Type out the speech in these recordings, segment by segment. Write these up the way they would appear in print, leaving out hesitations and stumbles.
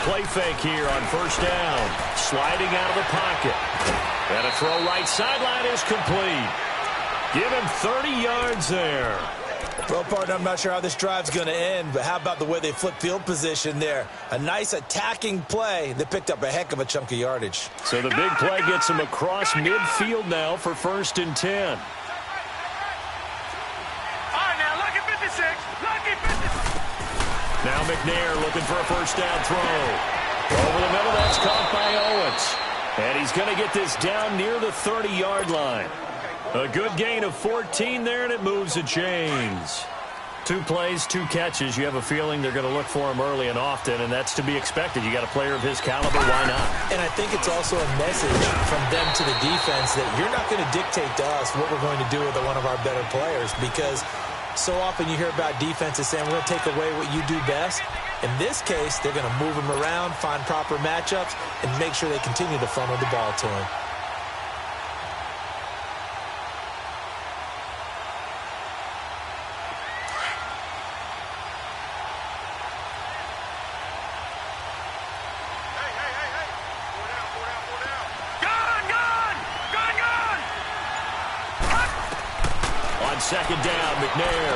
play fake here on first down. Sliding out of the pocket. And a throw right sideline is complete. Give him 30 yards there. Well, partner, I'm not sure how this drive's going to end, but how about the way they flip field position there? A nice attacking play. They picked up a heck of a chunk of yardage. So the big play gets him across midfield now for 1st and 10. All right, now, lucky 56. Lucky 56. Now McNair looking for a first down throw. Over the middle, that's caught by Owens. And he's going to get this down near the 30-yard line. A good gain of 14 there, and it moves the chains. 2 plays, 2 catches. You have a feeling they're going to look for him early and often, and that's to be expected. You got a player of his caliber, why not? And I think it's also a message from them to the defense that you're not going to dictate to us what we're going to do with one of our better players, because so often you hear about defenses saying we're going to take away what you do best. In this case, they're going to move him around, find proper matchups, and make sure they continue to funnel the ball to him. Second down, McNair.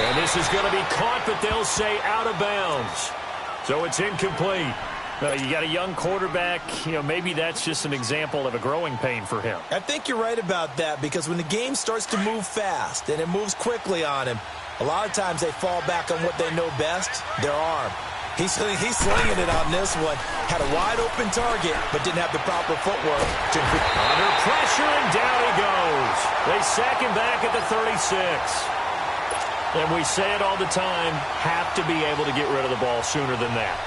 And this is going to be caught, but they'll say out of bounds. So it's incomplete. You got a young quarterback. Maybe that's just an example of a growing pain for him. I think you're right about that, because when the game starts to move fast and it moves quickly on him, a lot of times they fall back on what they know best, their arm. He's slinging it on this one. Had a wide-open target, but didn't have the proper footwork. Under pressure, and down he goes. They sack him back at the 36. And we say it all the time, have to be able to get rid of the ball sooner than that.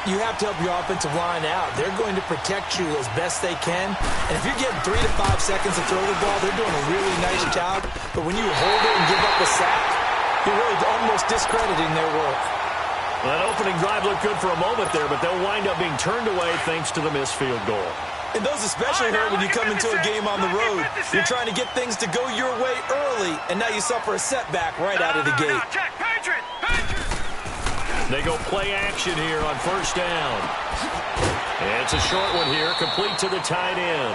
You have to help your offensive line out. They're going to protect you as best they can. And if you're getting 3 to 5 seconds to throw the ball, they're doing a really nice job. But when you hold it and give up a sack, you're really almost discrediting their work. Well, that opening drive looked good for a moment there, but they'll wind up being turned away thanks to the missed field goal. And those especially hurt when you come into a game on the road. You're trying to get things to go your way early, and now you suffer a setback right out of the gate. They go play action here on first down. And it's a short one here, complete to the tight end.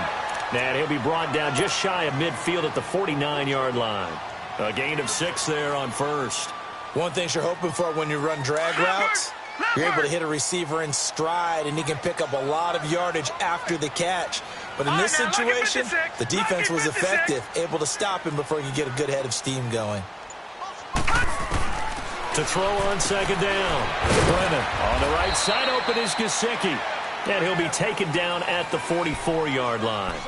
And he'll be brought down just shy of midfield at the 49-yard line. A gain of 6 there on first. One thing you're hoping for when you run drag routes, you're able to hit a receiver in stride, and he can pick up a lot of yardage after the catch. But in this situation, the defense was effective, able to stop him before he could get a good head of steam going. To throw on second down. Brennan on the right side, open is Gesicki. And he'll be taken down at the 44-yard line.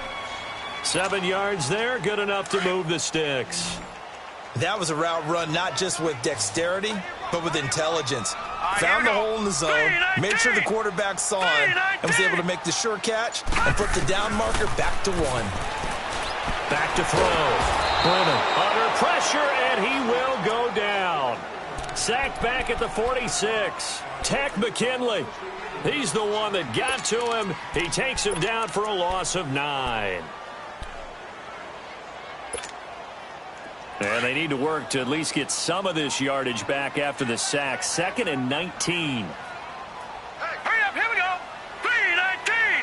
7 yards there, good enough to move the sticks. That was a route run not just with dexterity, but with intelligence. Found the hole in the zone, made sure the quarterback saw him, and was able to make the sure catch and put the down marker back to 1. Back to throw. Brennan under pressure, and he will go down. Sacked back at the 46. Tech McKinley. He's the one that got to him. He takes him down for a loss of 9. And they need to work to at least get some of this yardage back after the sack. 2nd and 19. Hey, hurry up, here we go. 3-19.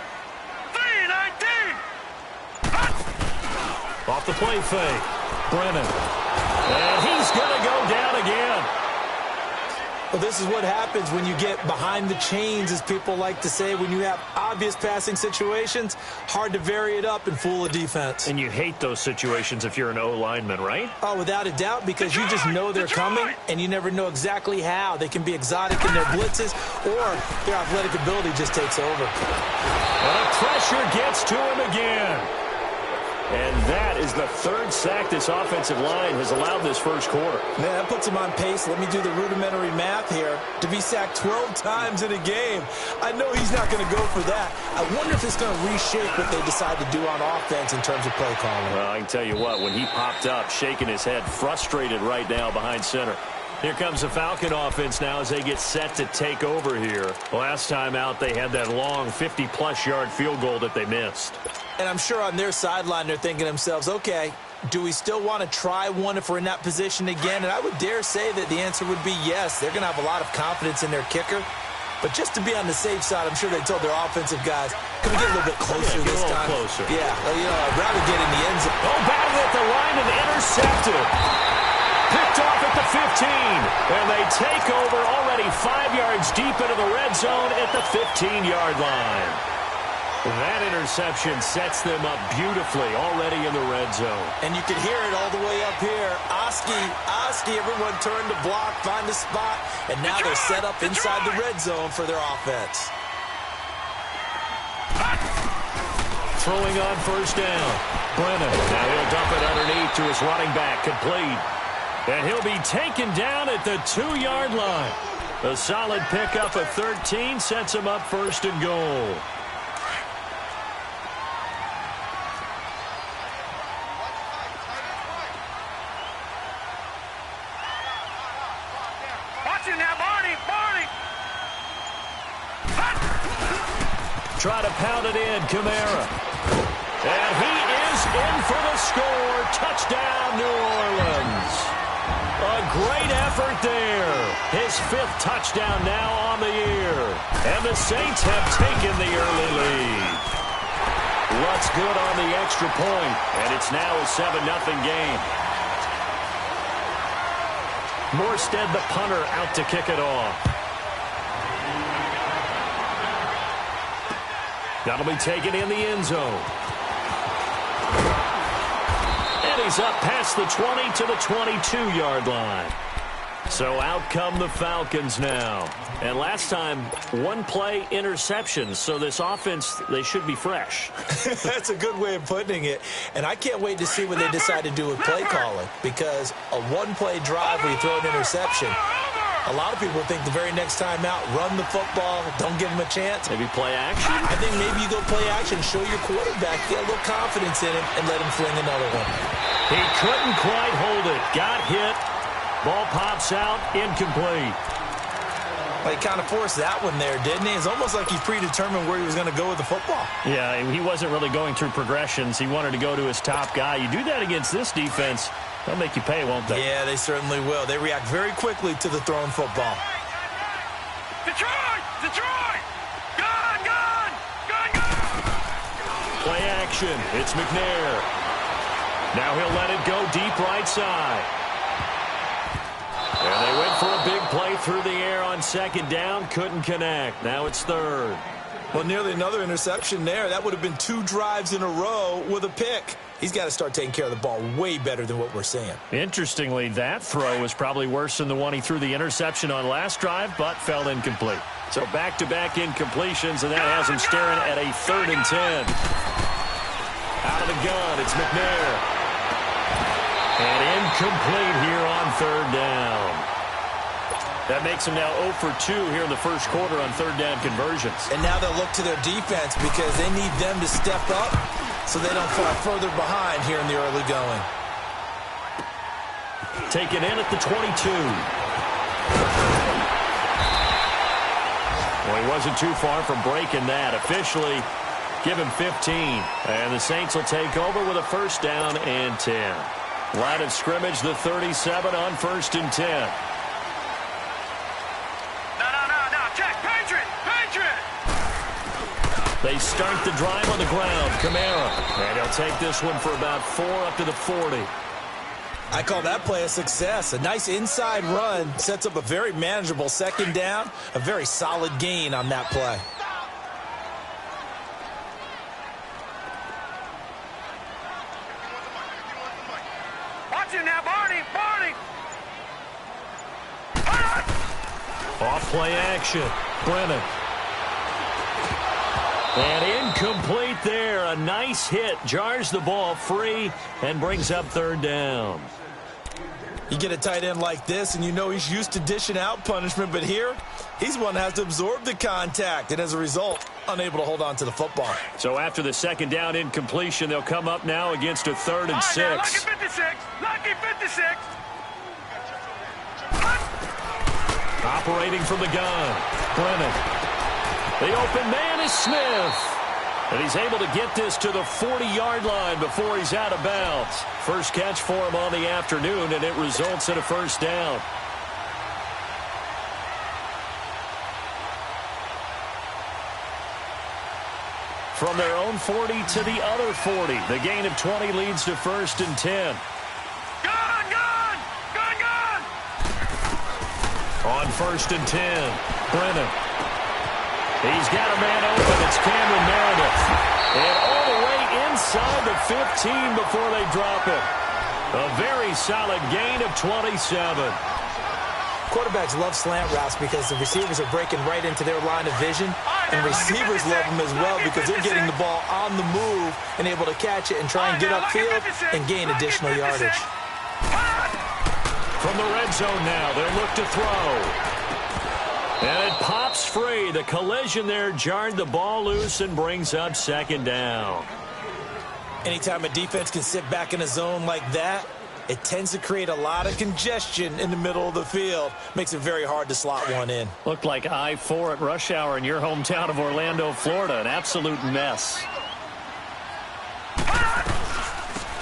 3-19. Off the play fake. Brennan. And he's going to go down again. Well, this is what happens when you get behind the chains, as people like to say. When you have obvious passing situations, hard to vary it up and fool a defense. And you hate those situations if you're an O-lineman, right? Oh, without a doubt, because you just know they're coming, and you never know exactly how. They can be exotic in their blitzes, or their athletic ability just takes over. Well, pressure gets to him again. And that is the 3rd sack this offensive line has allowed this first quarter. Man, that puts him on pace. Let me do the rudimentary math here. To be sacked 12 times in a game, I know he's not going to go for that. I wonder if it's going to reshape what they decide to do on offense in terms of play calling. Well, I can tell you what, when he popped up, shaking his head, frustrated right now behind center. Here comes the Falcon offense now as they get set to take over here. Last time out, they had that long 50-plus yard field goal that they missed. And I'm sure on their sideline they're thinking to themselves, okay, do we still want to try one if we're in that position again? And I would dare say that the answer would be yes. They're going to have a lot of confidence in their kicker. But just to be on the safe side, I'm sure they told their offensive guys, can we get a little bit closer this time? Closer. Yeah, I'd rather get in the end zone. Oh, battle at the line and intercepted. Picked off at the 15. And they take over already 5 yards deep into the red zone at the 15-yard line. That interception sets them up beautifully already in the red zone. And you can hear it all the way up here. Oski, everyone turned to block, find a spot, and now they're set up inside the red zone for their offense. Throwing on first down. Brennan. Now he'll dump it underneath to his running back. Complete. And he'll be taken down at the 2-yard line. A solid pickup of 13 sets him up first and goal. Try to pound it in, Kamara. And he is in for the score. Touchdown, New Orleans. A great effort there. His 5th touchdown now on the year. And the Saints have taken the early lead. What's good on the extra point, and it's now a 7-0 game. Morstead, the punter, out to kick it off. That'll be taken in the end zone. And he's up past the 20 to the 22-yard line. So out come the Falcons now. And last time, 1-play interceptions. So this offense, they should be fresh. That's a good way of putting it. And I can't wait to see what they decide to do with play calling. Because a 1-play drive where you throw an interception, a lot of people think the very next time out, run the football, don't give him a chance. Maybe play action? I think maybe you go play action, show your quarterback, get a little confidence in him, and let him fling another one. He couldn't quite hold it. Got hit. Ball pops out, incomplete. Well, he kind of forced that one there, didn't he? It's almost like he predetermined where he was going to go with the football. Yeah, he wasn't really going through progressions. He wanted to go to his top guy. You do that against this defense, they'll make you pay, won't they? Yeah, they certainly will. They react very quickly to the thrown football. Detroit! Detroit! Gun! Gun! Gun! Gun! Play action. It's McNair. Now he'll let it go deep right side. And they went for a big play through the air on second down. Couldn't connect. Now it's third. Well, nearly another interception there. That would have been 2 drives in a row with a pick. He's got to start taking care of the ball way better than what we're seeing. Interestingly, that throw was probably worse than the one he threw the interception on last drive, but fell incomplete. So back-to-back incompletions, and that has him staring at a 3rd and 10. Out of the gun, it's McNair. And incomplete here on 3rd down. That makes him now 0 for 2 here in the first quarter on 3rd down conversions. And now they'll look to their defense because they need them to step up so they don't fall further behind here in the early going. Taken in at the 22. Well, he wasn't too far from breaking that. Officially, give him 15. And the Saints will take over with a 1st down and 10. Line of scrimmage, the 37 on 1st and 10. No. Check. Patriot. They start the drive on the ground. Kamara. And he'll take this one for about 4 up to the 40. I call that play a success. A nice inside run sets up a very manageable 2nd down. A very solid gain on that play. Now, Barney! Off play action. Brennan. And incomplete there. A nice hit. Jars the ball free and brings up 3rd down. You get a tight end like this, and you know he's used to dishing out punishment, but here, he's one that has to absorb the contact, and as a result, unable to hold on to the football. So after the 2nd down incompletion, they'll come up now against a 3rd and 6. Lucky 56. Operating from the gun. Brennan. The open man is Smith. And he's able to get this to the 40-yard line before he's out of bounds. First catch for him on the afternoon, and it results in a 1st down. from their own 40 to the other 40. The gain of 20 leads to 1st and 10. Gun, gun! Gun, gun! On 1st and 10, Brennan. He's got a man open. It's Cameron Meredith. And all the way inside the 15 before they drop it. A very solid gain of 27. Quarterbacks love slant routes because the receivers are breaking right into their line of vision, and receivers love them as well because they're getting the ball on the move and able to catch it and try and get upfield and gain additional yardage. From the red zone now, they'll look to throw. And it pops free. The collision there jarred the ball loose and brings up 2nd down. Anytime a defense can sit back in a zone like that, it tends to create a lot of congestion in the middle of the field. Makes it very hard to slot one in. Looked like I-4 at rush hour in your hometown of Orlando, Florida. An absolute mess.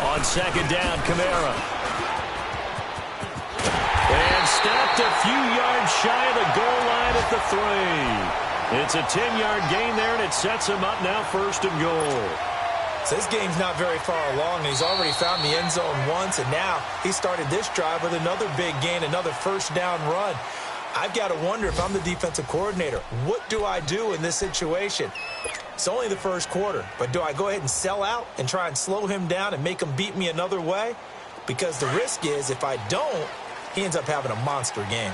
On 2nd down, Kamara. And stopped a few yards shy of the goal line at the 3. It's a 10-yard gain there, and it sets him up now 1st and goal. So this game's not very far along, and he's already found the end zone once, and now he started this drive with another big gain, another 1st down run. I've got to wonder if I'm the defensive coordinator, what do I do in this situation? It's only the 1st quarter, but do I go ahead and sell out and try and slow him down and make him beat me another way? Because the risk is if I don't, he ends up having a monster game.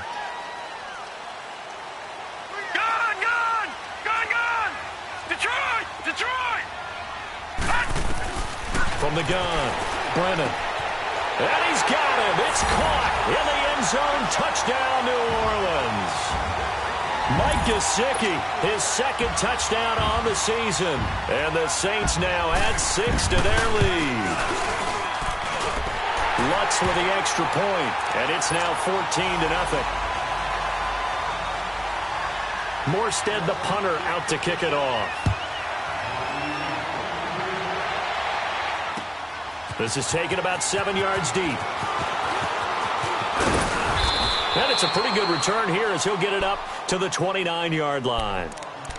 Gun, gun! Gun, gun! Detroit! Detroit! From the gun, Brennan. And he's got him. It's caught in the end zone. Touchdown, New Orleans. Mike Gesicki, his 2nd touchdown on the season. And the Saints now add 6 to their lead. Lutz with the extra point, and it's now 14-0. Morstead, the punter, out to kick it off. This is taken about 7 yards deep. And it's a pretty good return here as he'll get it up to the 29-yard line.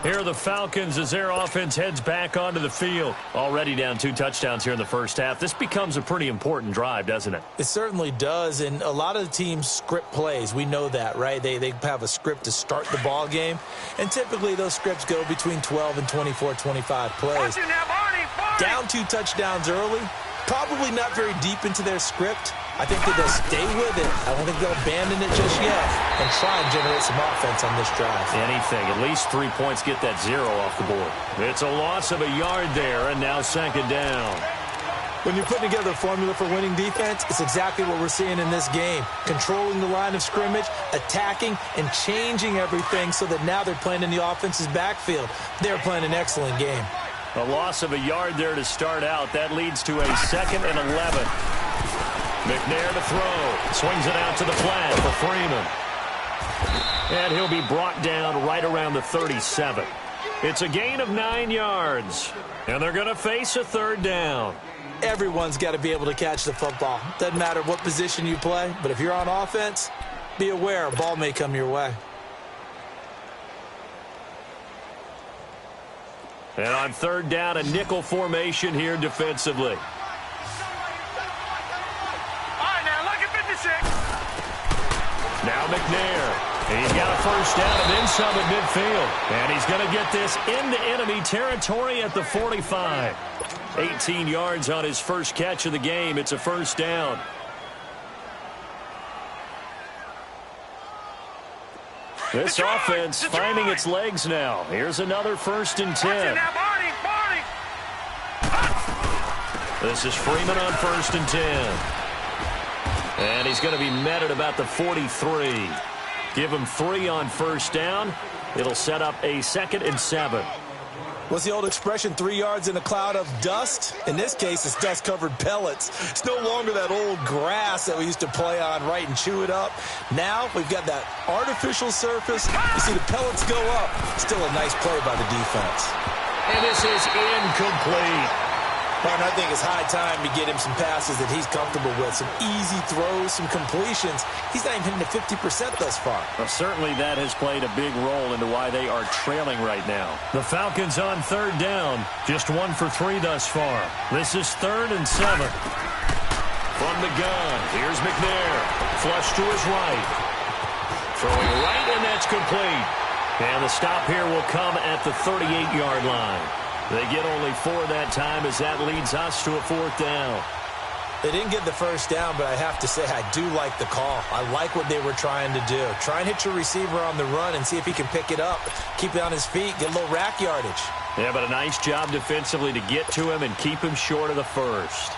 Here are the Falcons as their offense heads back onto the field. Already down 2 touchdowns here in the 1st half. This becomes a pretty important drive, doesn't it? It certainly does, and a lot of the teams script plays. We know that, right? They have a script to start the ball game, and typically those scripts go between 12 and 24, 25 plays. Down 2 touchdowns early, probably not very deep into their script. I think that they'll stay with it. I don't think they'll abandon it just yet and try and generate some offense on this drive. Anything. At least 3 points, get that 0 off the board. It's a loss of a yard there, and now 2nd down. When you're putting together a formula for winning defense, it's exactly what we're seeing in this game. Controlling the line of scrimmage, attacking, and changing everything so that now they're playing in the offense's backfield. They're playing an excellent game. A loss of a yard there to start out. That leads to a 2nd and 11. McNair to throw. Swings it out to the flat for Freeman. And he'll be brought down right around the 37. It's a gain of 9 yards. And they're going to face a 3rd down. Everyone's got to be able to catch the football. Doesn't matter what position you play, but if you're on offense, be aware a ball may come your way. And on 3rd down, a nickel formation here defensively. Now McNair. He's got a 1st down and then some at midfield. And he's going to get this into enemy territory at the 45. 18 yards on his first catch of the game. It's a 1st down. This offense finding its legs now. Here's another 1st and 10. This is Freeman on 1st and 10. And he's going to be met at about the 43. Give him 3 on 1st down. It'll set up a 2nd and 7. What's the old expression, 3 yards in a cloud of dust? In this case, it's dust-covered pellets. It's no longer that old grass that we used to play on, right, and chew it up. Now we've got that artificial surface. You see the pellets go up. Still a nice play by the defense. And this is incomplete. And I think it's high time to get him some passes that he's comfortable with, some easy throws, some completions. He's not even hitting the 50% thus far. Well, certainly that has played a big role into why they are trailing right now. The Falcons on third down, just 1 for 3 thus far. This is 3rd and 7. From the gun, here's McNair. Flush to his right. Throwing right, and that's complete. And the stop here will come at the 38-yard line. They get only 4 that time as that leads us to a 4th down. They didn't get the first down, but I have to say I do like the call. I like what they were trying to do. Try and hit your receiver on the run and see if he can pick it up, keep it on his feet, get a little rack yardage. Yeah, but a nice job defensively to get to him and keep him short of the first.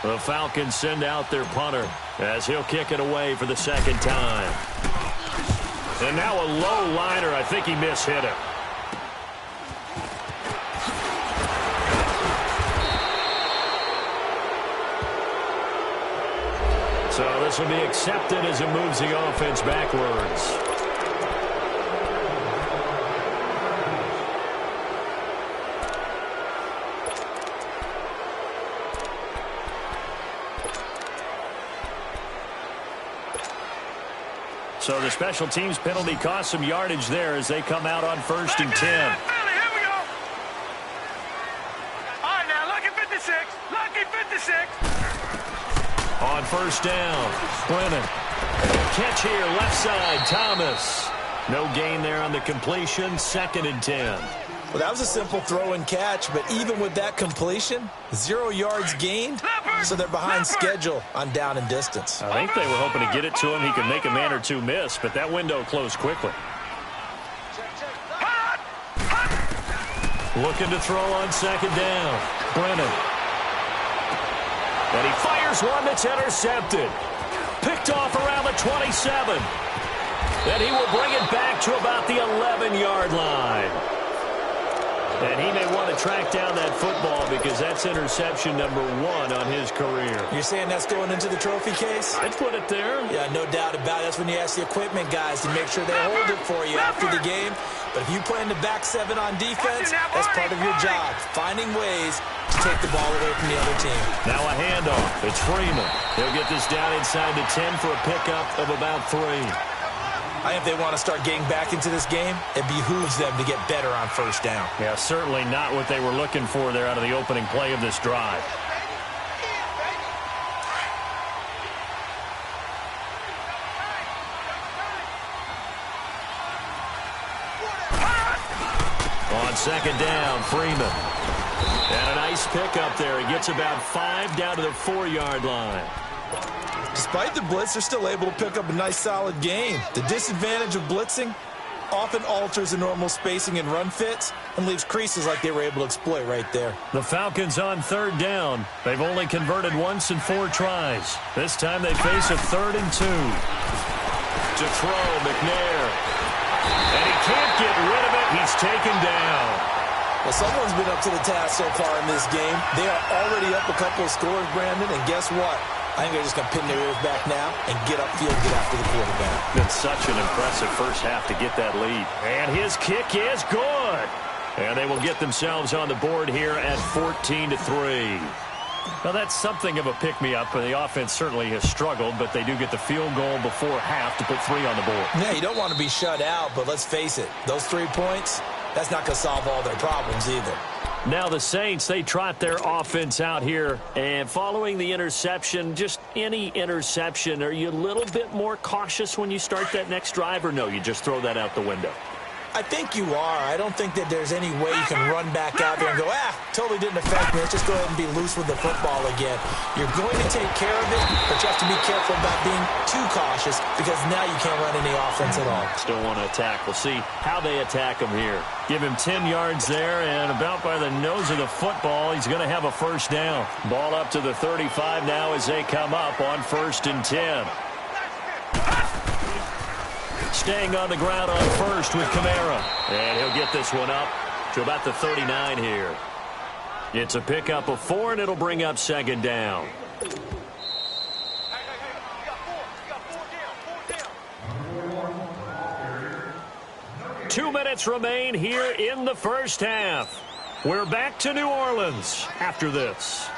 The Falcons send out their punter as he'll kick it away for the 2nd time. And now a low liner. I think he mishit him. So this will be accepted as it moves the offense backwards. So the special teams penalty cost some yardage there as they come out on 1st and 10. Here we go. All right, now, lucky 56. Lucky 56. On 1st down, Brennan. Catch here, left side, Thomas. No gain there on the completion, 2nd and 10. Well, that was a simple throw and catch, but even with that completion, 0 yards gained, so they're behind schedule on down and distance. I think they were hoping to get it to him. He could make a man or two miss, but that window closed quickly. Looking to throw on 2nd down, Brennan. And he fires one that's intercepted. Picked off around the 27. And he will bring it back to about the 11-yard line. And he may want to track down that football because that's interception number 1 on his career. You're saying that's going into the trophy case? I'd put it there. Yeah, no doubt about it. That's when you ask the equipment guys to make sure they hold it for you after the game. But if you play in the back 7 on defense, that's part of your job, finding ways to take the ball away from the other team. Now a handoff. It's Freeman. He'll get this down inside the 10 for a pickup of about 3. I think if they want to start getting back into this game, it behooves them to get better on 1st down. Yeah, certainly not what they were looking for there out of the opening play of this drive. On 2nd down, Freeman. And a nice pickup there. He gets about 5 down to the 4-yard line. Despite the blitz, they're still able to pick up a nice, solid gain. The disadvantage of blitzing often alters the normal spacing and run fits and leaves creases like they were able to exploit right there. The Falcons on 3rd down. They've only converted once in 4 tries. This time they face a 3rd and 2. To throw, McNair. And he can't get rid of it. He's taken down. Well, someone's been up to the task so far in this game. They are already up a couple of scores, Brandon, and guess what? I think they're just going to pin their ears back now and get upfield, get after the quarterback. Been such an impressive first half to get that lead. And his kick is good. And they will get themselves on the board here at 14-3. Now, that's something of a pick-me-up. The offense certainly has struggled, but they do get the field goal before half to put 3 on the board. Yeah, you don't want to be shut out, but let's face it, those 3 points, that's not going to solve all their problems either. Now the Saints, they trot their offense out here, and following the interception, just any interception, are you a little bit more cautious when you start that next drive, or no, you just throw that out the window? I think you are. I don't think that there's any way you can run back out there and go, totally didn't affect me. Let's just go ahead and be loose with the football again. You're going to take care of it, but you have to be careful about being too cautious because now you can't run any offense at all. Still want to attack. We'll see how they attack him here. Give him 10 yards there, and about by the nose of the football, he's going to have a 1st down. Ball up to the 35 now as they come up on 1st and 10. Staying on the ground on 1st with Kamara. And he'll get this one up to about the 39 here. It's a pickup of 4, and it'll bring up 2nd down. 2 minutes remain here in the first half. We're back to New Orleans after this.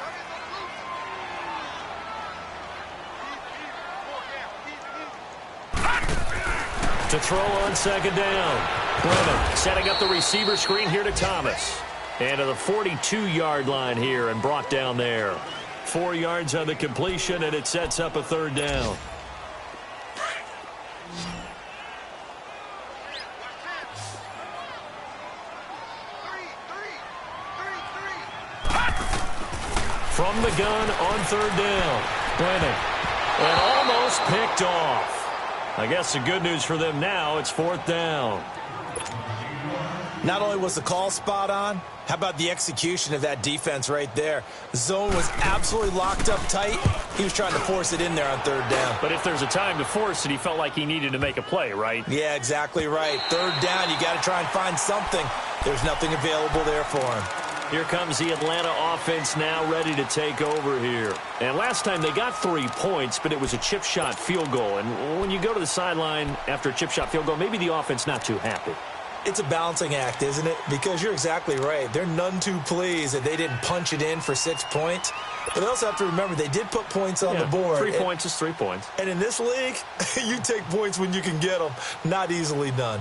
To throw on second down. Brennan setting up the receiver screen here to Thomas. And to the 42-yard line here and brought down there. 4 yards on the completion, and it sets up a third down. From the gun on third down. Brennan. And almost picked off. I guess the good news for them now, it's fourth down. Not only was the call spot on, how about the execution of that defense right there? The zone was absolutely locked up tight. He was trying to force it in there on third down. But if there's a time to force it, he felt like he needed to make a play, right? Yeah, exactly right. Third down, you got to try and find something. There's nothing available there for him. Here comes the Atlanta offense now ready to take over here. And last time they got 3 points, but it was a chip shot field goal. And when you go to the sideline after a chip shot field goal, maybe the offense not too happy. It's a balancing act, isn't it? Because you're exactly right. They're none too pleased that they didn't punch it in for 6 points. But they also have to remember they did put points on the board. 3 points is 3 points. And in this league, you take points when you can get them. Not easily done.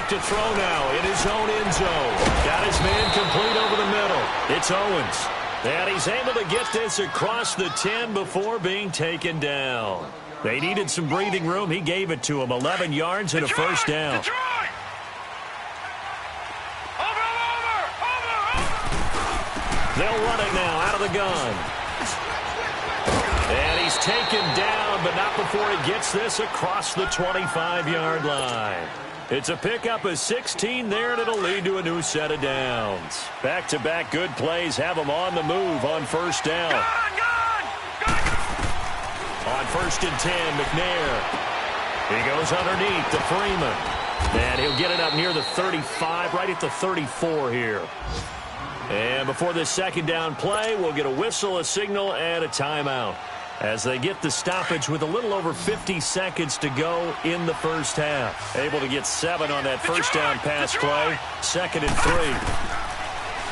To throw now in his own end zone. Got his man complete over the middle. It's Owens. And he's able to get this across the 10 before being taken down. They needed some breathing room. He gave it to them. 11 yards and a first down. Over. They'll run it now out of the gun. And he's taken down, but not before he gets this across the 25-yard line. It's a pickup of 16 there, and it'll lead to a new set of downs. Back-to-back good plays have them on the move on first down. On first and 10, McNair. He goes underneath to Freeman. And he'll get it up near the 35, right at the 34 here. And before this second down play, we'll get a whistle, a signal, and a timeout as they get the stoppage with a little over 50 seconds to go in the first half. Able to get 7 on that first down pass play. Second and 3.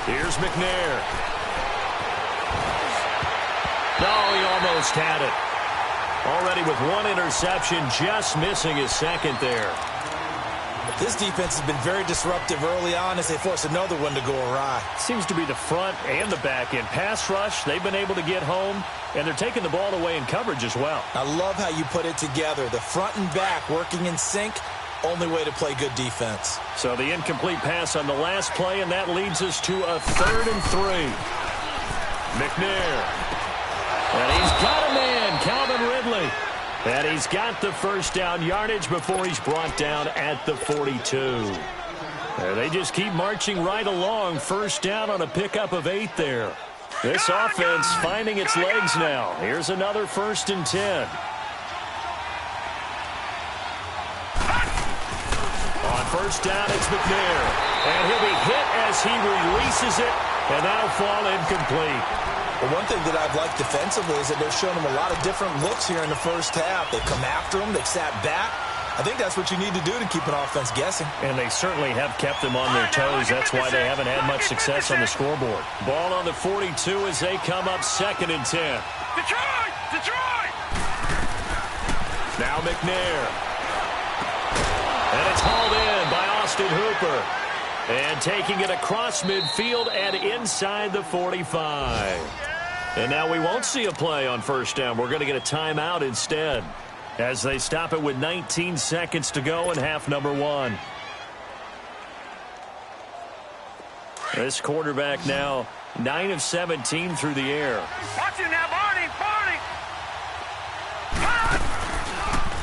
Here's McNair. No, he almost had it. Already with 1 interception, just missing his second there. This defense has been very disruptive early on as they force another one to go awry. Seems to be the front and the back end. Pass rush, they've been able to get home, and they're taking the ball away in coverage as well. I love how you put it together. The front and back working in sync, only way to play good defense. So the incomplete pass on the last play, and that leads us to a 3rd and 3. McNair. And he's got a man, Calvin Ridley. And he's got the first down yardage before he's brought down at the 42. And they just keep marching right along. First down on a pickup of 8 there. This offense finding its legs now. Here's another 1st and 10. On first down, it's McNair. And he'll be hit as he releases it. And that'll fall incomplete. Well, one thing that I've liked defensively is that they've shown them a lot of different looks here in the first half. They've come after them. They've sat back. I think that's what you need to do to keep an offense guessing. And they certainly have kept them on their toes. That's why they haven't had much success on the scoreboard. Ball on the 42 as they come up 2nd and 10. Detroit! Now McNair. And it's hauled in by Austin Hooper. And taking it across midfield and inside the 45. And now we won't see a play on first down. We're going to get a timeout instead as they stop it with 19 seconds to go in half number 1. This quarterback now 9 of 17 through the air. Watch him now, Barney!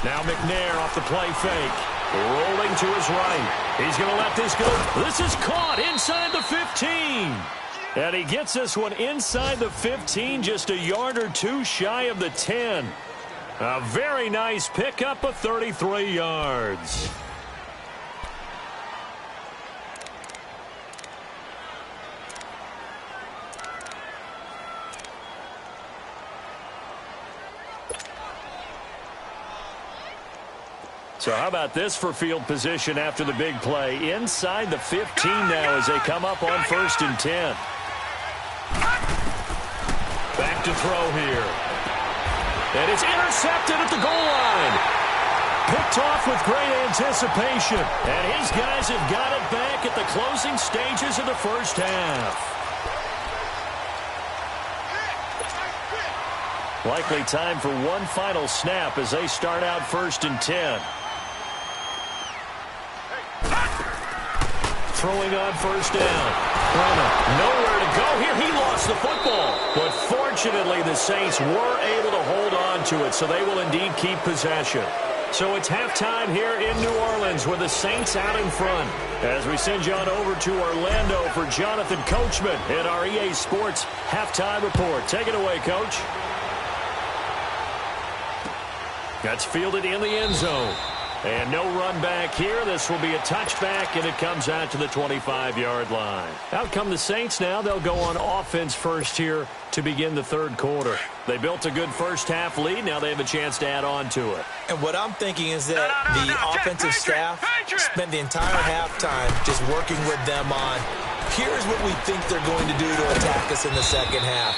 Now McNair off the play fake. Rolling to his right. He's going to let this go. This is caught inside the 15. And he gets this one inside the 15, just a yard or 2 shy of the 10. A very nice pickup of 33 yards. So how about this for field position after the big play? Inside the 15 now as they come up on 1st and 10. Back to throw here. And it's intercepted at the goal line. Picked off with great anticipation. And his guys have got it back at the closing stages of the first half. Likely time for one final snap as they start out 1st and 10. Throwing on 1st down. Nowhere to go here. He lost the football. But fortunately, the Saints were able to hold on to it, so they will indeed keep possession. So it's halftime here in New Orleans with the Saints out in front. As we send you on over to Orlando for Jonathan Coachman in our EA Sports halftime report. Take it away, Coach. That's fielded in the end zone. And no run back here. This will be a touchback, and it comes out to the 25-yard line. Out come the Saints now. They'll go on offense first here to begin the third quarter. They built a good first-half lead. Now they have a chance to add on to it. And what I'm thinking is that the offensive staff spent the entire halftime just working with them on, here's what we think they're going to do to attack us in the second half.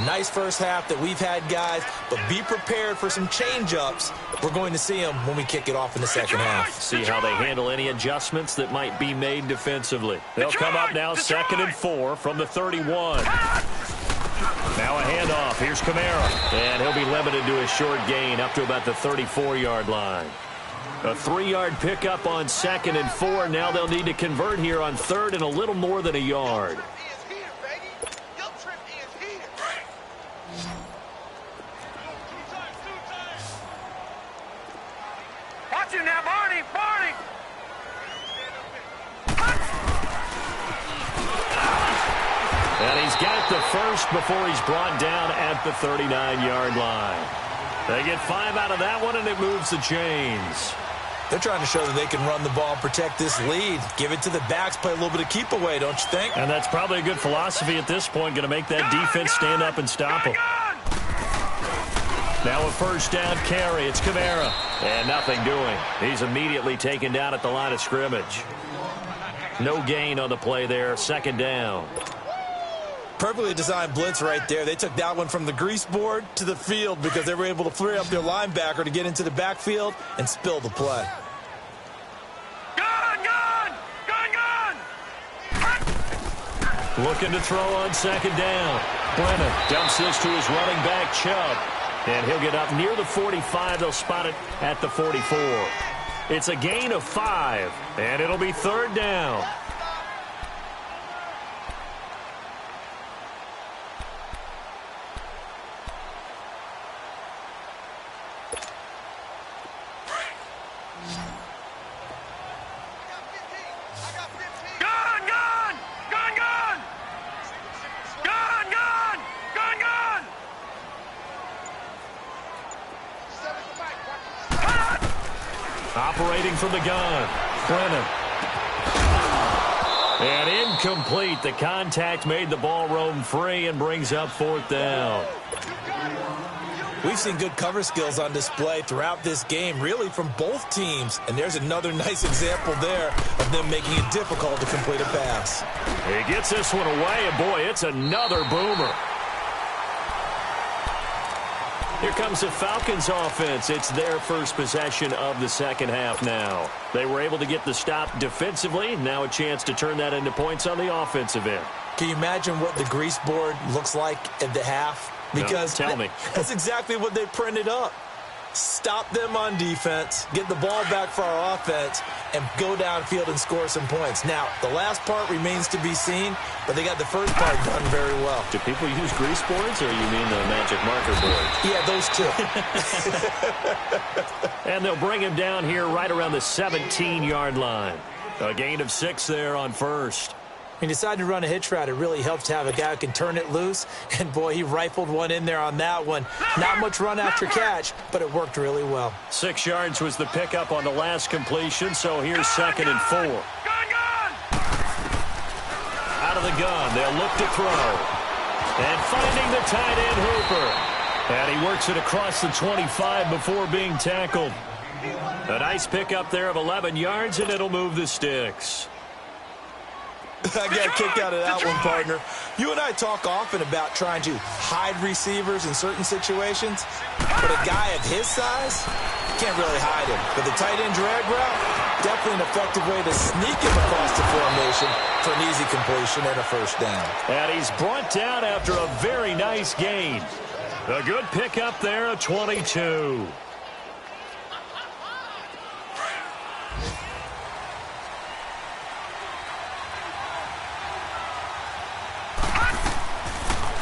Nice first half that we've had, guys, but be prepared for some change-ups. We're going to see them when we kick it off in the second half. See how they handle any adjustments that might be made defensively. They'll come up now 2nd and 4 from the 31. Now a handoff. Here's Kamara. And he'll be limited to a short gain up to about the 34-yard line. A 3-yard pickup on 2nd and 4. Now they'll need to convert here on 3rd and a little more than a yard. Now, Barney! And he's got the first before he's brought down at the 39-yard line. They get 5 out of that one, and it moves the chains. They're trying to show that they can run the ball and protect this lead. Give it to the backs, play a little bit of keep away, don't you think? And that's probably a good philosophy at this point, going to make that defense stand up and stop them. Now a 1st down carry. It's Kamara. And nothing doing. He's immediately taken down at the line of scrimmage. No gain on the play there. 2nd down. Perfectly designed blitz right there. They took that one from the grease board to the field because they were able to free up their linebacker to get into the backfield and spill the play. Looking to throw on 2nd down. Brennan dumps this to his running back, Chubb. And he'll get up near the 45. They'll spot it at the 44. It's a gain of 5, and it'll be 3rd down. Operating from the gun, Brennan. And incomplete. The contact made the ball roam free and brings up 4th down. We've seen good cover skills on display throughout this game, really from both teams. And there's another nice example there of them making it difficult to complete a pass. He gets this one away, and boy, it's another boomer. Here comes the Falcons offense. It's their first possession of the second half now. They were able to get the stop defensively. Now a chance to turn that into points on the offensive end. Can you imagine what the grease board looks like at the half? Because no, tell me. That's exactly what they printed up. Stop them on defense, get the ball back for our offense, and go downfield and score some points. Now, the last part remains to be seen, but they got the first part done very well. Do people use grease boards, or you mean the magic marker board? Yeah, those two. And they'll bring him down here right around the 17-yard line. A gain of 6 there on 1st. He decided to run a hitch route. It really helps to have a guy who can turn it loose. And, boy, he rifled one in there on that one. Not much run after catch, but it worked really well. 6 yards was the pickup on the last completion, so here's 2nd and 4. Out of the gun, they'll look to throw. And finding the tight end, Hooper. And he he works it across the 25 before being tackled. A nice pickup there of 11 yards, and it'll move the sticks. I got kicked out of that one, partner. You and I talk often about trying to hide receivers in certain situations, but a guy of his size, can't really hide him. But the tight end drag route, definitely an effective way to sneak him across the formation for an easy completion and a first down. And he's brought down after a very nice gain. A good pickup there of 22.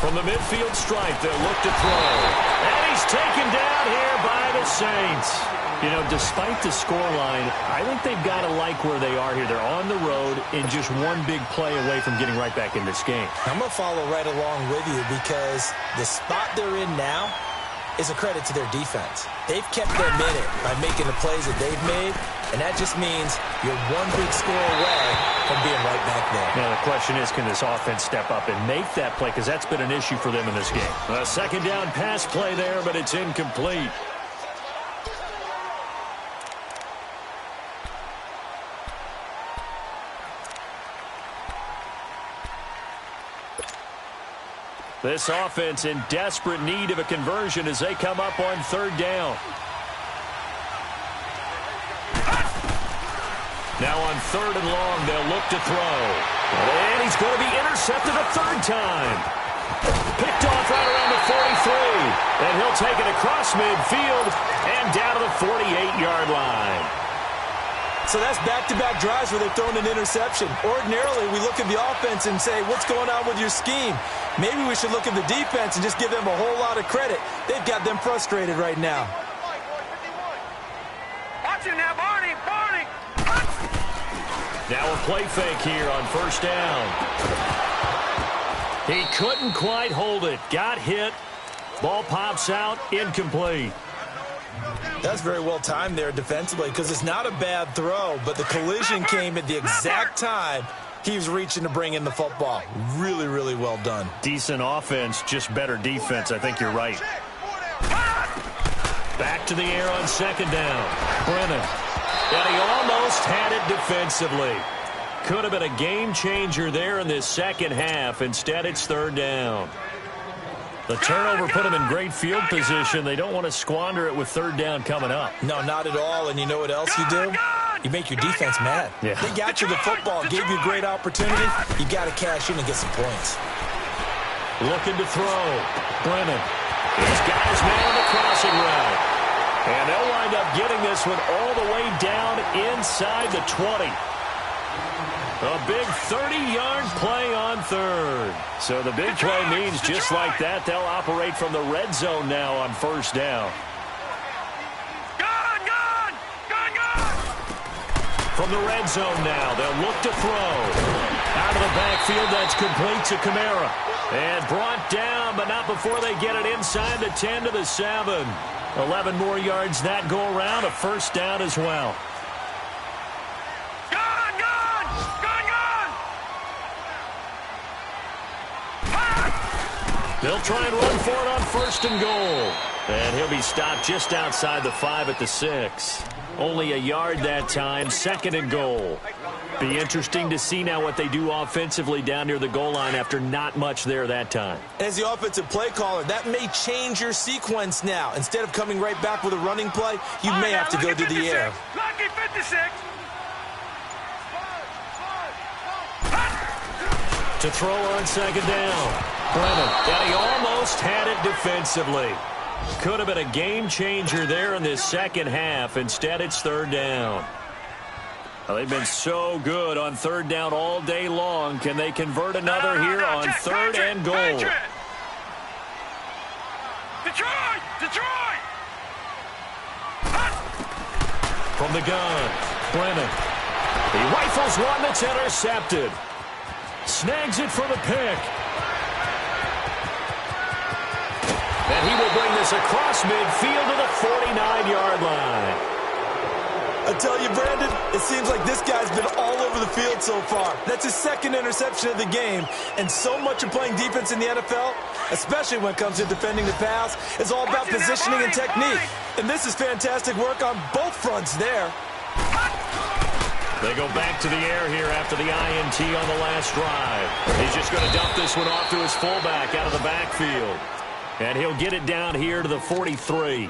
From the midfield stripe, they'll look to throw. And he's taken down here by the Saints. You know, despite the scoreline, I think they've got to like where they are here. They're on the road and just one big play away from getting right back in this game. I'm going to follow right along with you because the spot they're in now is a credit to their defense. They've kept them in it by making the plays that they've made, and that just means you're one big score away from being right back there. Now, the question is, can this offense step up and make that play? Because that's been an issue for them in this game. A second down pass play there, but it's incomplete. This offense in desperate need of a conversion as they come up on third down. Now on third and long, they'll look to throw. And he's going to be intercepted a third time. Picked off right around the 43. And he'll take it across midfield and down to the 48-yard line. So that's back-to-back drives where they've thrown an interception. Ordinarily, we look at the offense and say, what's going on with your scheme? Maybe we should look at the defense and just give them a whole lot of credit. They've got them frustrated right now. Watch him now, Barney. Barney. Now a play fake here on first down. He couldn't quite hold it. Got hit. Ball pops out. Incomplete. That's very well timed there defensively because it's not a bad throw, but the collision came at the exact time he was reaching to bring in the football. Really, really well done. Decent offense, just better defense. I think you're right. Back to the air on second down. Brennan. And he almost had it defensively. Could have been a game changer there in this second half. Instead, it's third down. The turnover put them in great field position. They don't want to squander it with third down coming up. No, not at all. And you know what else you do? You make your defense mad. Yeah. They got you the football, gave you a great opportunity. You got to cash in and get some points. Looking to throw. Brennan. He's got his man on the crossing route. And they'll wind up getting this one all the way down inside the 20. A big 30-yard play on third. So the big play means just like that, they'll operate from the red zone now on first down. From the red zone now, they'll look to throw. Out of the backfield, that's complete to Kamara. And brought down, but not before they get it inside the 10 to the 7. 11 more yards that go around, a first down as well. They'll try and run for it on first and goal. And he'll be stopped just outside the 5 at the 6. Only a yard that time, second and goal. Be interesting to see now what they do offensively down near the goal line after not much there that time. As the offensive play caller, that may change your sequence now. Instead of coming right back with a running play, you may have to go to the air. Lucky 56. To throw on second down. Brennan, and he almost had it defensively. Could have been a game changer there in this second half. Instead, it's third down. Well, they've been so good on third down all day long. Can they convert another here on third and goal? Detroit! Detroit! From the gun, Brennan. He rifles one that's intercepted. Snags it for the pick. And he will bring this across midfield to the 49-yard line. I tell you, Brandon, it seems like this guy's been all over the field so far. That's his second interception of the game. And so much of playing defense in the NFL, especially when it comes to defending the pass, is all about positioning and technique. And this is fantastic work on both fronts there. They go back to the air here after the INT on the last drive. He's just going to dump this one off to his fullback out of the backfield. And he'll get it down here to the 43.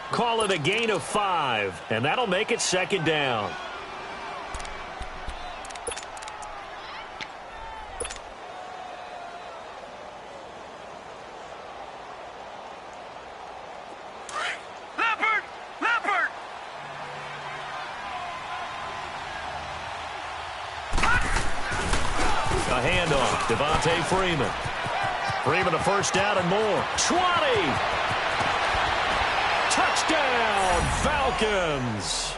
Call it a gain of 5, and that'll make it second down. Leopard! A handoff, Devontae Freeman. Freeman a first down and more. 20! Touchdown, Falcons!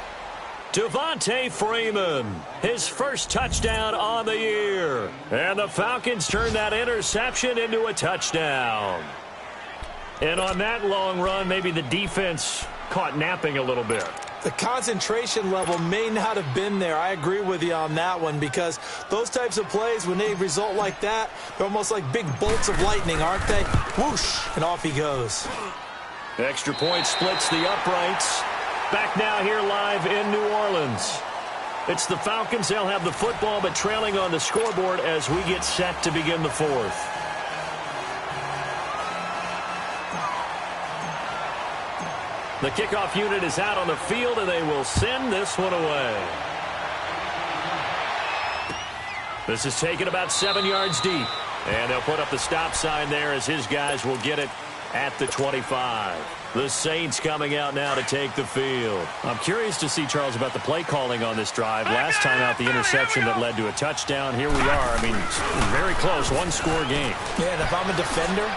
Devontae Freeman, his first touchdown on the year. And the Falcons turn that interception into a touchdown. And on that long run, maybe the defense caught napping a little bit. The concentration level may not have been there. I agree with you on that one, because those types of plays, when they result like that, they're almost like big bolts of lightning, aren't they? Whoosh, and off he goes. Extra point splits the uprights. Back now here live in New Orleans. It's the Falcons. They'll have the football, but trailing on the scoreboard as we get set to begin the fourth. The kickoff unit is out on the field, and they will send this one away. This is taken about 7 yards deep. And they'll put up the stop sign there as his guys will get it at the 25. The Saints coming out now to take the field. I'm curious to see, Charles, about the play calling on this drive. Last time out, the interception that led to a touchdown. Here we are. I mean, very close, one-score game. Yeah, and if I'm a defender,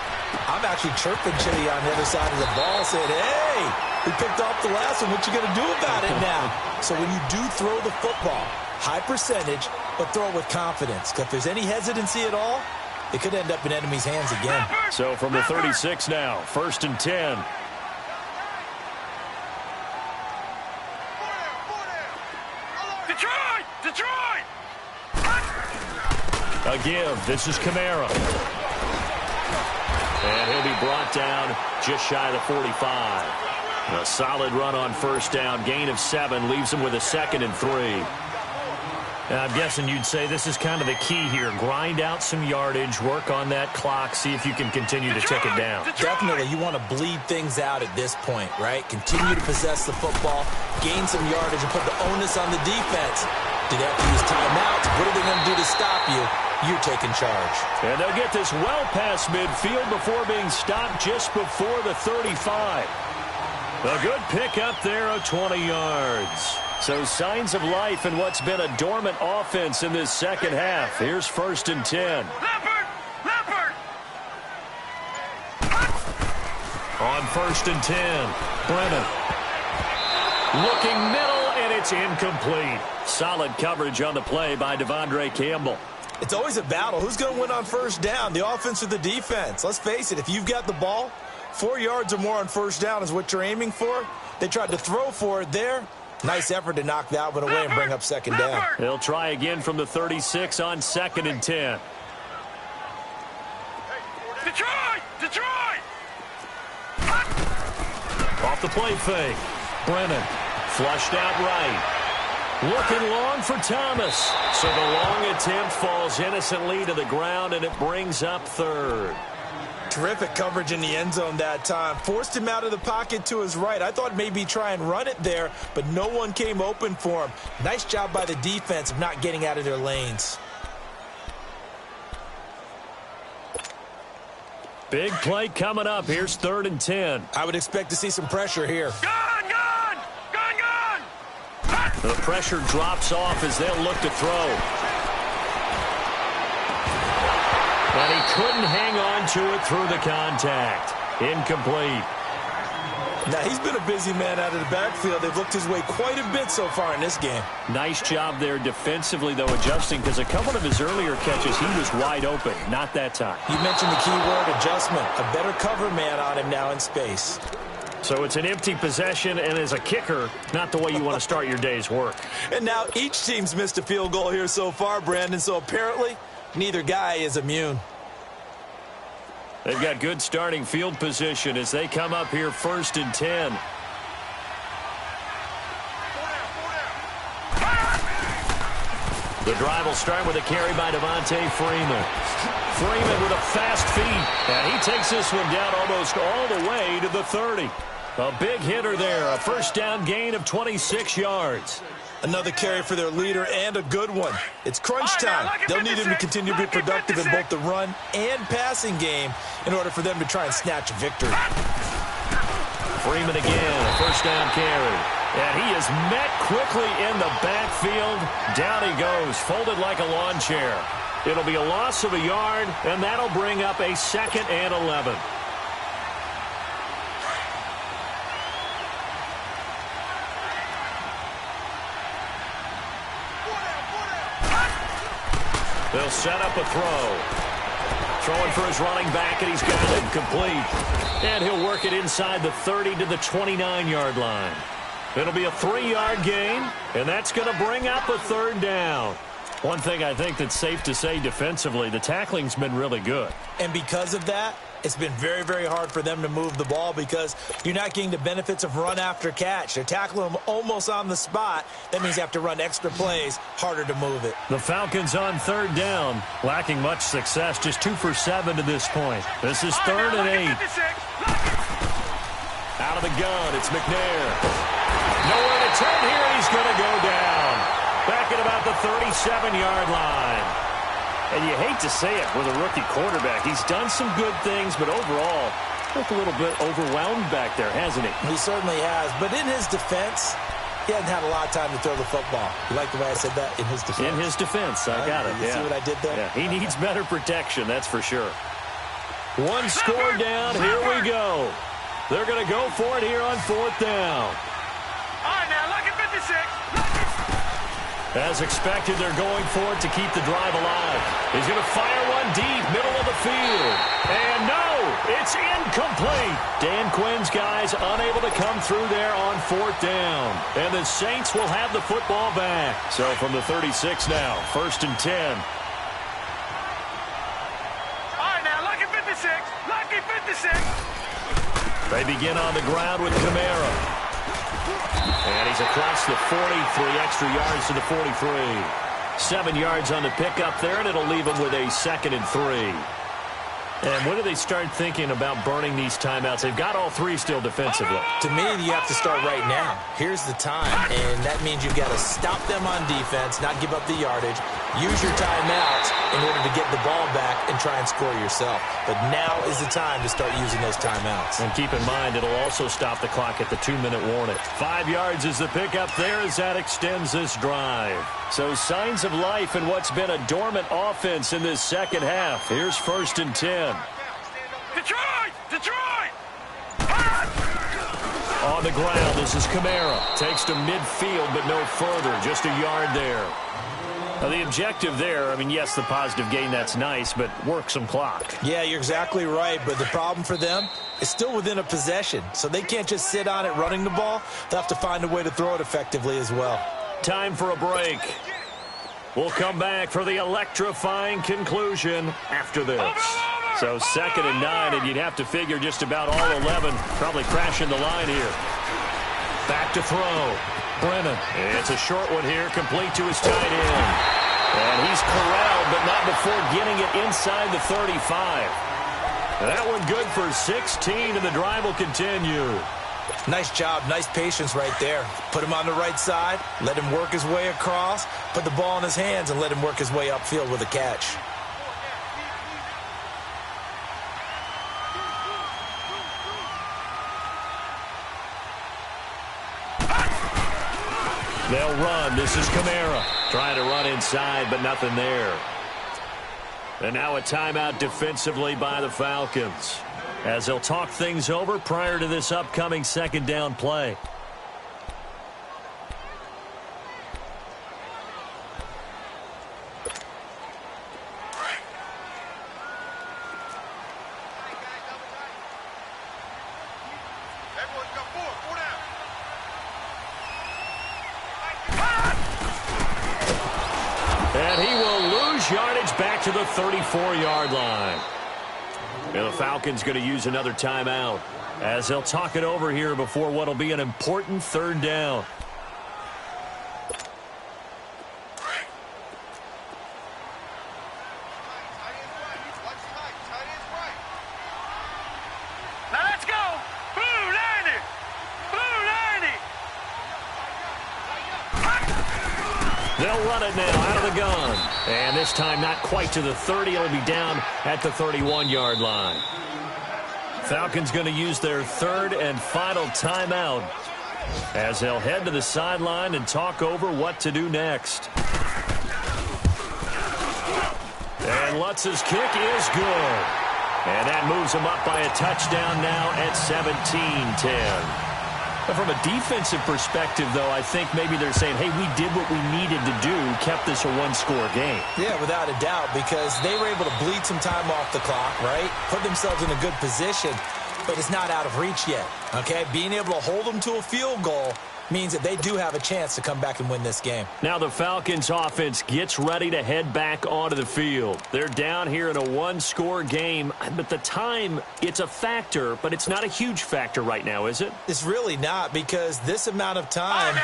I'm actually chirping Chitty on the other side of the ball, saying, hey, we picked off the last one. What you going to do about it now? So when you do throw the football, high percentage, but throw it with confidence. Because if there's any hesitancy at all, it could end up in enemy's hands again. So from the 36 now, 1st and 10. Detroit! A give. This is Kamara. And he'll be brought down just shy of the 45. A solid run on first down. Gain of 7 leaves him with a 2nd and 3. I'm guessing you'd say this is kind of the key here. Grind out some yardage, work on that clock, see if you can continue to tick it down. Definitely, you want to bleed things out at this point, right? Continue to possess the football, gain some yardage, and put the onus on the defense. Do they have to use timeouts? What are they going to do to stop you? You're taking charge. And they'll get this well past midfield before being stopped just before the 35. A good pickup there of 20 yards. So signs of life in what's been a dormant offense in this second half. Here's 1st and 10. Leopard! On 1st and 10, Brennan. Looking middle, and it's incomplete. Solid coverage on the play by Devondre Campbell. It's always a battle. Who's going to win on first down, the offense or the defense? Let's face it, if you've got the ball, 4 yards or more on first down is what you're aiming for. They tried to throw for it there. Nice effort to knock that one away and bring up second down. They'll try again from the 36 on 2nd and 10. Detroit! Off the play fake. Brennan flushed out right. Looking long for Thomas. So the long attempt falls innocently to the ground, and it brings up 3rd. Terrific coverage in the end zone that time. Forced him out of the pocket to his right. I thought maybe try and run it there, but no one came open for him. Nice job by the defense of not getting out of their lanes. Big play coming up. Here's 3rd and 10. I would expect to see some pressure here. Gun! The pressure drops off as they'll look to throw. And he couldn't hang on to it through the contact. Incomplete. Now, he's been a busy man out of the backfield. They've looked his way quite a bit so far in this game. Nice job there defensively, though, adjusting, because a couple of his earlier catches, he was wide open. Not that time. You mentioned the key word, adjustment. A better cover man on him now in space. So it's an empty possession, and as a kicker, not the way you want to start your day's work. And now each team's missed a field goal here so far, Brandon, so apparently neither guy is immune. They've got good starting field position as they come up here 1st and 10. The drive will start with a carry by Devontae Freeman. Freeman with a fast feet, and he takes this one down almost all the way to the 30. A big hitter there, a first down gain of 26 yards. Another carry for their leader and a good one. It's crunch time. They'll need him to continue to be productive in both the run and passing game in order for them to try and snatch a victory. Freeman again, a first down carry. And he is met quickly in the backfield. Down he goes, folded like a lawn chair. It'll be a loss of a yard, and that'll bring up a 2nd and 11. They'll set up a throw. Throwing for his running back, and he's got it complete. And he'll work it inside the 30 to the 29-yard line. It'll be a 3-yard gain, and that's going to bring up a 3rd down. One thing I think that's safe to say defensively, the tackling's been really good. And because of that, it's been very, very hard for them to move the ball because you're not getting the benefits of run after catch. They're tackling them almost on the spot. That means you have to run extra plays, harder to move it. The Falcons on 3rd down, lacking much success, just 2 for 7 to this point. This is 3rd and 8. Out of the gun, it's McNair. Nowhere to turn here, he's going to go down. Back at about the 37-yard line. And you hate to say it with a rookie quarterback. He's done some good things, but overall, looked a little bit overwhelmed back there, hasn't he? He certainly has. But in his defense, he hasn't had a lot of time to throw the football. You like the way I said that? In his defense. In his defense, I got it. You see what I did there? Yeah, he needs better protection, that's for sure. One score down, here we go. They're going to go for it here on 4th down. All right, now, look at 56. As expected, they're going for it to keep the drive alive. He's going to fire one deep, middle of the field. And no, it's incomplete. Dan Quinn's guys unable to come through there on 4th down. And the Saints will have the football back. So from the 36 now, 1st and 10. All right, now, look at 56. Lucky 56. They begin on the ground with Kamara. And he's across the 40, 3 extra yards to the 43. 7 yards on the pickup there, and it'll leave him with a 2nd and 3. And when do they start thinking about burning these timeouts? They've got all 3 still defensively. To me, you have to start right now. Here's the time, and that means you've got to stop them on defense, not give up the yardage, use your timeouts in order to get the ball back and try and score yourself. But now is the time to start using those timeouts. And keep in mind, it'll also stop the clock at the 2-minute warning. 5 yards is the pickup there as that extends this drive. So signs of life in what's been a dormant offense in this second half. Here's 1st and 10. Detroit! Detroit! On the ground, this is Kamara. Takes to midfield, but no further. Just a yard there. Now, the objective there, I mean, yes, the positive gain, that's nice, but work some clock. Yeah, you're exactly right, but the problem for them is still within a possession, so they can't just sit on it running the ball. They'll have to find a way to throw it effectively as well. Time for a break. We'll come back for the electrifying conclusion after this. So 2nd and 9, and you'd have to figure just about all 11 probably crashing the line here. Back to throw. Brennan. It's a short one here, complete to his tight end. And he's corralled, but not before getting it inside the 35. That one good for 16, and the drive will continue. Nice job, nice patience right there. Put him on the right side, let him work his way across, put the ball in his hands, and let him work his way upfield with a catch. They'll run. This is Kamara. Trying to run inside, but nothing there. And now a timeout defensively by the Falcons, as they'll talk things over prior to this upcoming 2nd down play. Everyone go. heads back to the 34-yard line. And the Falcons going to use another timeout as they'll talk it over here before what will be an important third down. Now let's go. Blue 90. Blue 90. They'll run it now out of the gun. And this time not quite to the 30. It'll be down at the 31-yard line. Falcons going to use their third and final timeout as they'll head to the sideline and talk over what to do next. And Lutz's kick is good. And that moves them up by a touchdown now at 17-10. From a defensive perspective, though, I think maybe they're saying, hey, we did what we needed to do, kept this a one-score game. Yeah, without a doubt, because they were able to bleed some time off the clock, right? Put themselves in a good position, but it's not out of reach yet, okay? Being able to hold them to a field goal means that they do have a chance to come back and win this game. Now the Falcons offense gets ready to head back onto the field. They're down here in a one-score game, but the time, it's a factor, but it's not a huge factor right now, is it? It's really not, because this amount of time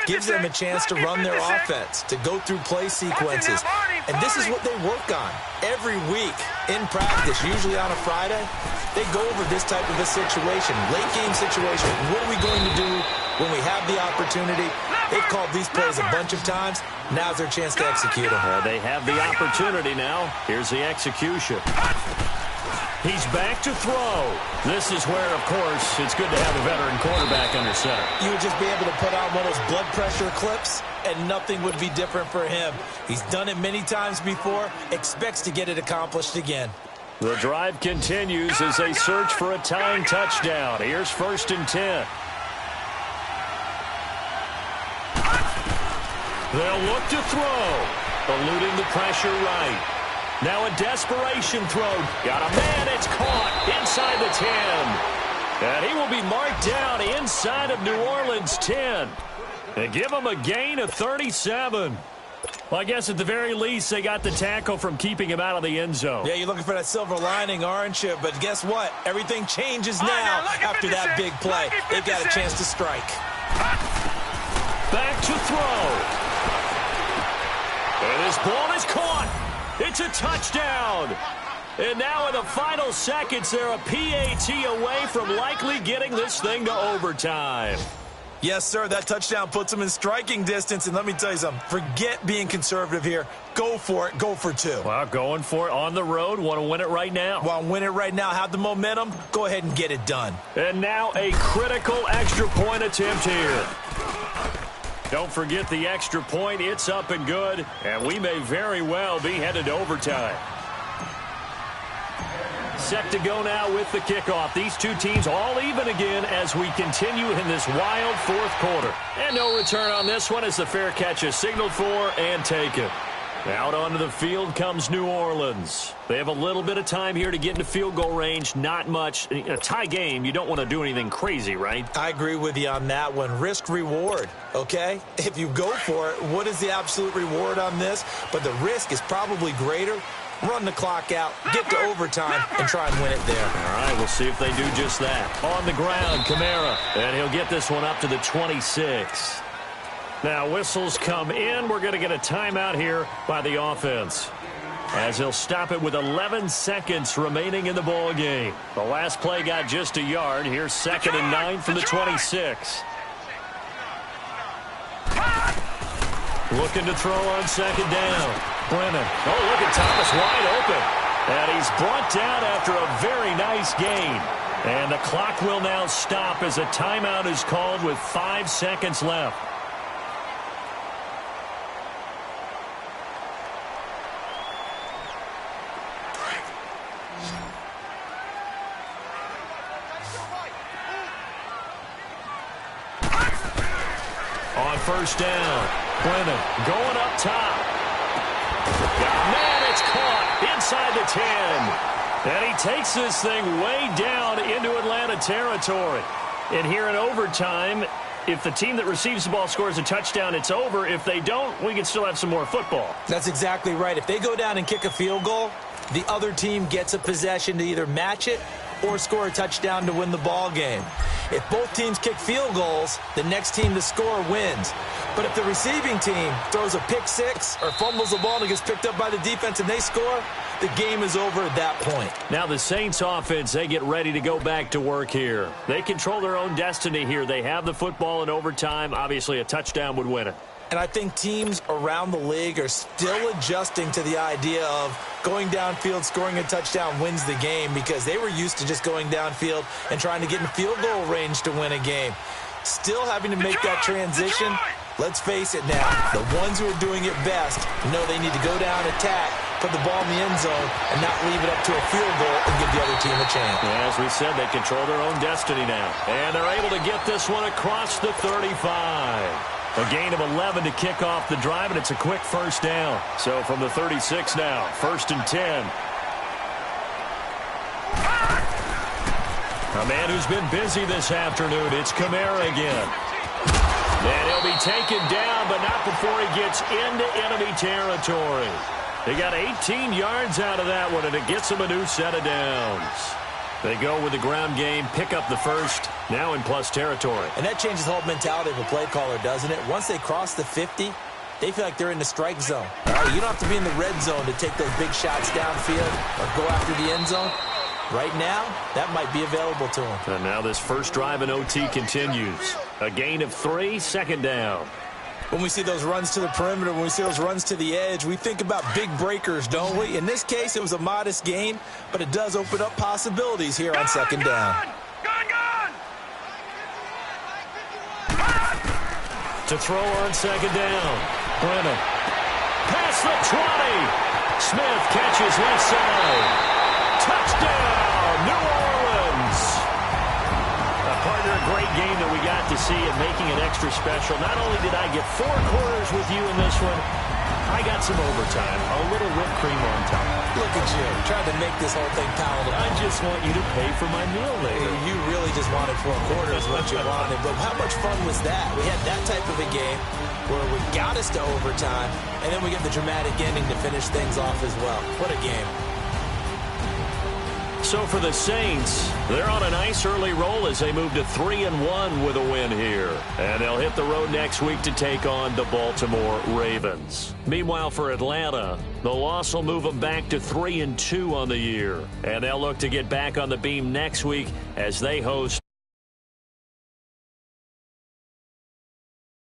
gives them a chance to run their offense, to go through play sequences. And this is what they work on every week in practice, usually on a Friday. They go over this type of a situation, late game situation. What are we going to do when we have the opportunity? They've called these plays a bunch of times. Now's their chance to execute them. They have the opportunity now. Here's the execution. He's back to throw. This is where, of course, it's good to have a veteran quarterback under center. You would just be able to put on one of those blood pressure clips, and nothing would be different for him. He's done it many times before, expects to get it accomplished again. The drive continues as they search for a tying touchdown. Here's 1st and 10. They'll look to throw, eluding the pressure right. Now a desperation throw. Got a man, it's caught inside the 10. And he will be marked down inside of New Orleans 10. They give him a gain of 37. Well, I guess at the very least, they got the tackle from keeping him out of the end zone. Yeah, you're looking for that silver lining, aren't you? But guess what? Everything changes now after that big play. They've got a chance to strike. Back to throw. And this ball is caught. It's a touchdown. And now in the final seconds, they're a PAT away from likely getting this thing to overtime. Yes, sir, that touchdown puts them in striking distance. And let me tell you something, forget being conservative here. Go for it. Go for two. Well, going for it on the road. Want to win it right now. Want to win it right now, have the momentum, go ahead and get it done. And now a critical extra point attempt here. Don't forget the extra point. It's up and good. And we may very well be headed to overtime. Set to go now with the kickoff. These two teams all even again as we continue in this wild fourth quarter. And no return on this one as the fair catch is signaled for and taken. Out onto the field comes New Orleans. They have a little bit of time here to get into field goal range. Not much. In a tie game, you don't want to do anything crazy, right? I agree with you on that one. Risk-reward, okay? If you go for it, what is the absolute reward on this? But the risk is probably greater. Run the clock out, get to overtime, and try and win it there. All right, we'll see if they do just that. On the ground, Kamara, and he'll get this one up to the 26. Now, whistles come in. We're going to get a timeout here by the offense, as he'll stop it with 11 seconds remaining in the ball game. The last play got just a yard. Here's 2nd and 9 from the 26. Looking to throw on 2nd down. Brennan. Oh, look at Thomas wide open. And he's brought down after a very nice gain. And the clock will now stop as a timeout is called with 5 seconds left. On 1st down, Brennan going up top. Man, it's caught inside the 10. And he takes this thing way down into Atlanta territory. And here in overtime, If the team that receives the ball scores a touchdown, it's over. If they don't, we can still have some more football. That's exactly right. If they go down and kick a field goal, the other team gets a possession to either match it or score a touchdown to win the ball game. If both teams kick field goals, the next team to score wins. But if the receiving team throws a pick six or fumbles the ball and it gets picked up by the defense and they score, the game is over at that point. Now the Saints offense, they get ready to go back to work here. They control their own destiny here. They have the football in overtime. Obviously, a touchdown would win it. And I think teams around the league are still adjusting to the idea of going downfield, scoring a touchdown wins the game, because they were used to just going downfield and trying to get in field goal range to win a game. Still having to make that transition. Let's face it now, the ones who are doing it best know they need to go down, attack, put the ball in the end zone, and not leave it up to a field goal and give the other team a chance. As we said, they control their own destiny now. And they're able to get this one across the 35. A gain of 11 to kick off the drive, and it's a quick first down. So from the 36 now, 1st and 10. A man who's been busy this afternoon, it's Kamara again. And he'll be taken down, but not before he gets into enemy territory. They got 18 yards out of that one, and it gets them a new set of downs. They go with the ground game, pick up the first, now in plus territory. And that changes the whole mentality of a play caller, doesn't it? Once they cross the 50, they feel like they're in the strike zone. All right, you don't have to be in the red zone to take those big shots downfield or go after the end zone. Right now, that might be available to them. And now this first drive in OT continues. A gain of 3, 2nd down. When we see those runs to the perimeter, when we see those runs to the edge, we think about big breakers, don't we? In this case, it was a modest gain, but it does open up possibilities here on 2nd down. Gone! To throw on 2nd down. Brennan. Past the 20. Smith catches left side. Touchdown, New Orleans. Partner, a great game that we got to see and making it extra special. Not only did I get 4 quarters with you in this one, I got some overtime, a little whipped cream on top. Look at you, trying to make this whole thing palatable. I just want you to pay for my meal later. You really just wanted 4 quarters, what you wanted. But how much fun was that? We had that type of a game where we got us to overtime, and then we get the dramatic ending to finish things off as well. What a game. So for the Saints, they're on a nice early roll as they move to 3-1 with a win here. And they'll hit the road next week to take on the Baltimore Ravens. Meanwhile, for Atlanta, the loss will move them back to 3-2 on the year. And they'll look to get back on the beam next week as they host